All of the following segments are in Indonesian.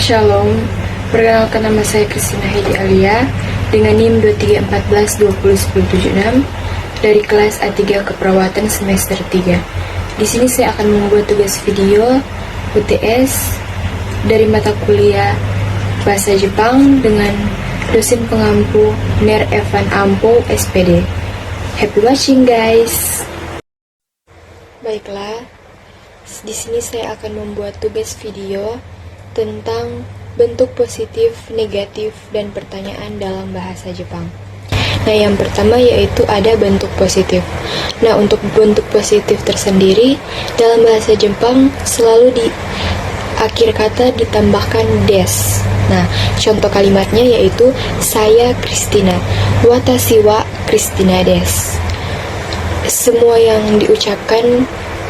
Shalom, perkenalkan nama saya Christina Heidi Alia dengan NIM 2314201076 dari kelas A3 Keperawatan semester 3. Di sini saya akan membuat tugas video UTS dari mata kuliah Bahasa Jepang dengan dosen pengampu Ner Evan Ampo SPD. Happy watching guys. Baiklah, di sini saya akan membuat tugas video tentang bentuk positif, negatif, dan pertanyaan dalam bahasa Jepang. Nah, yang pertama yaitu ada bentuk positif. Nah, untuk bentuk positif tersendiri, dalam bahasa Jepang selalu di akhir kata ditambahkan des. Nah, contoh kalimatnya yaitu saya Christina, watashi wa Christina des. Semua yang diucapkan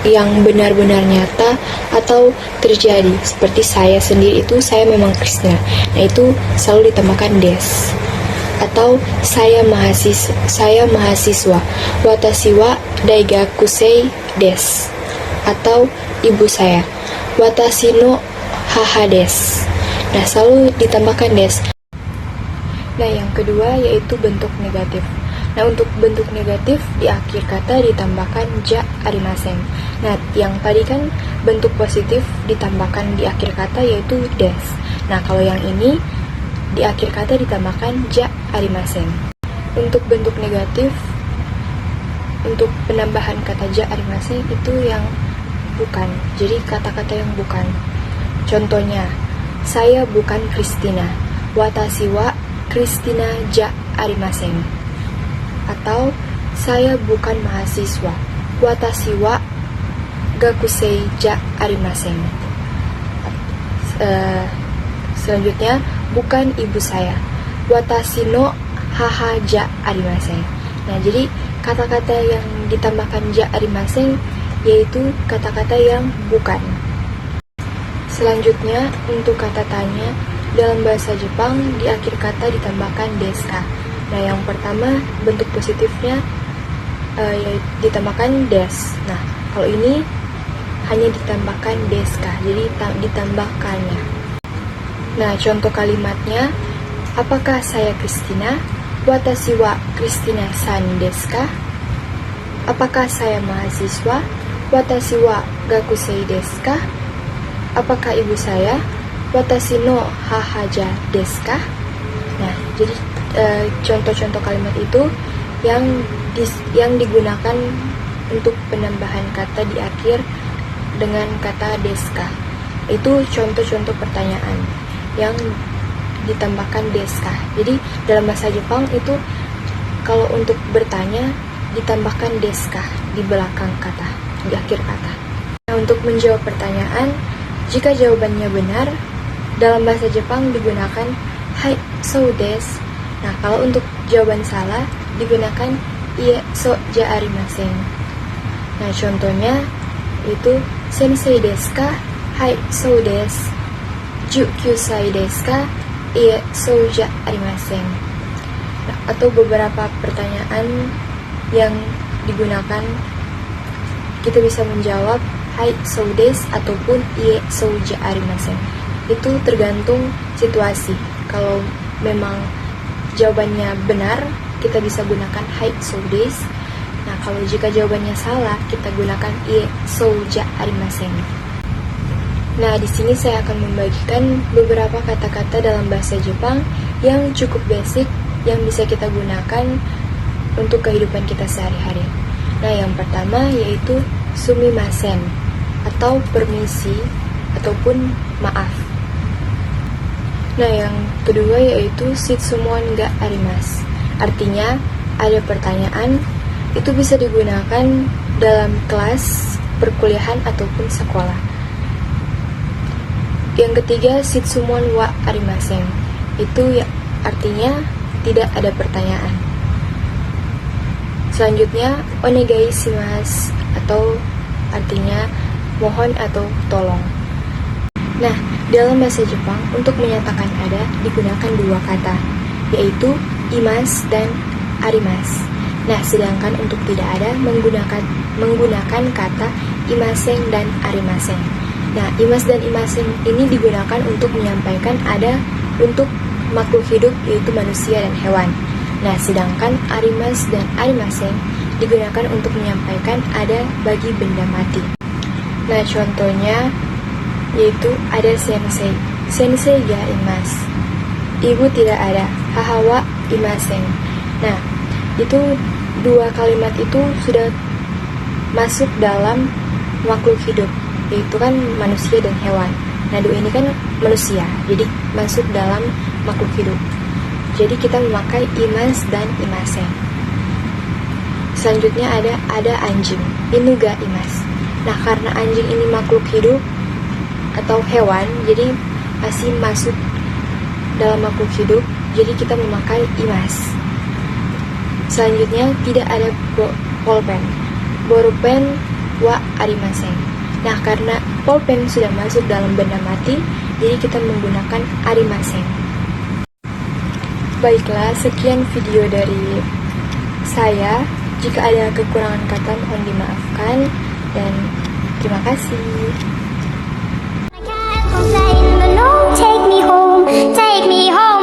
yang benar-benar nyata atau terjadi, seperti saya sendiri itu saya memang Christina. Nah, itu selalu ditambahkan des. Atau saya mahasiswa, watashi wa daigakusei des. Atau ibu saya, watashi no haha des. Nah, selalu ditambahkan des. Nah, yang kedua yaitu bentuk negatif. Nah, untuk bentuk negatif di akhir kata ditambahkan ja arimasen. Nah, yang tadi kan bentuk positif ditambahkan di akhir kata yaitu des. Nah, kalau yang ini di akhir kata ditambahkan ja arimasen. Untuk bentuk negatif, untuk penambahan kata ja arimasen itu yang bukan. Jadi kata-kata yang bukan. Contohnya, saya bukan Christina, watashi wa Christina ja arimasen. Atau saya bukan mahasiswa, watashi wa gakusei ja arimasen. Selanjutnya, bukan ibu saya, watashi no haha ja arimasen. Nah, jadi kata-kata yang ditambahkan ja arimasen yaitu kata-kata yang bukan. Selanjutnya, untuk kata tanya dalam bahasa Jepang di akhir kata ditambahkan deska. Nah, yang pertama bentuk positifnya ditambahkan des. Nah, kalau ini hanya ditambahkan deska, jadi ditambahkannya. Nah, contoh kalimatnya, apakah saya Christina? Watashi wa Christina san deska? Apakah saya mahasiswa? Watashi wa gakusei deska? Apakah ibu saya? Watashi no hahaja deska? Nah, jadi contoh-contoh kalimat itu yang digunakan untuk penambahan kata di akhir dengan kata deska. Itu contoh-contoh pertanyaan yang ditambahkan deska. Jadi dalam bahasa Jepang itu kalau untuk bertanya ditambahkan deska di belakang kata, di akhir kata. Nah, untuk menjawab pertanyaan, jika jawabannya benar, dalam bahasa Jepang digunakan hai so desu. Nah, kalau untuk jawaban salah digunakan ie so ja arimasen. Nah, contohnya itu sensei desu ka? Hai so desu. 19 sai desu ka? Ie so ja arimasen. Nah, atau beberapa pertanyaan yang digunakan kita bisa menjawab hai so desu ataupun ie so ja arimasen. Itu tergantung situasi. Kalau memang jawabannya benar, kita bisa gunakan hai so desu. Nah, kalau jika jawabannya salah, kita gunakan ie so ja arimasen. Nah, di sini saya akan membagikan beberapa kata-kata dalam bahasa Jepang yang cukup basic yang bisa kita gunakan untuk kehidupan kita sehari-hari. Nah, yang pertama yaitu sumimasen atau permisi ataupun maaf. Nah, yang kedua yaitu shitsumon ga arimasu. Artinya, ada pertanyaan, itu bisa digunakan dalam kelas, perkuliahan, ataupun sekolah. Yang ketiga, shitsumon wa arimasen. Itu ya, artinya tidak ada pertanyaan. Selanjutnya, onegai shimasu atau artinya mohon atau tolong. Nah, dalam bahasa Jepang, untuk menyatakan ada digunakan dua kata, yaitu imas dan arimas. Nah, sedangkan untuk tidak ada menggunakan kata imasen dan arimasen. Nah, imas dan imaseng ini digunakan untuk menyampaikan ada untuk makhluk hidup yaitu manusia dan hewan. Nah, sedangkan arimas dan arimaseng digunakan untuk menyampaikan ada bagi benda mati. Nah, contohnya yaitu ada sensei. Sensei ga imas. Ibu tidak ada. Hahawa imaseng. Nah, itu dua kalimat itu sudah masuk dalam makhluk hidup, yaitu kan manusia dan hewan. Nah, dua ini kan manusia, jadi masuk dalam makhluk hidup. Jadi kita memakai imas dan imaseng. Selanjutnya ada anjing, inuga imas. Nah, karena anjing ini makhluk hidup atau hewan, jadi masih masuk dalam makhluk hidup, jadi kita memakai imas. Selanjutnya tidak ada polpen, borupen wa arimaseng. Nah, karena polpen sudah masuk dalam benda mati, jadi kita menggunakan arimaseng. Baiklah, sekian video dari saya. Jika ada kekurangan kata mohon dimaafkan dan terima kasih. Take me home, take me home.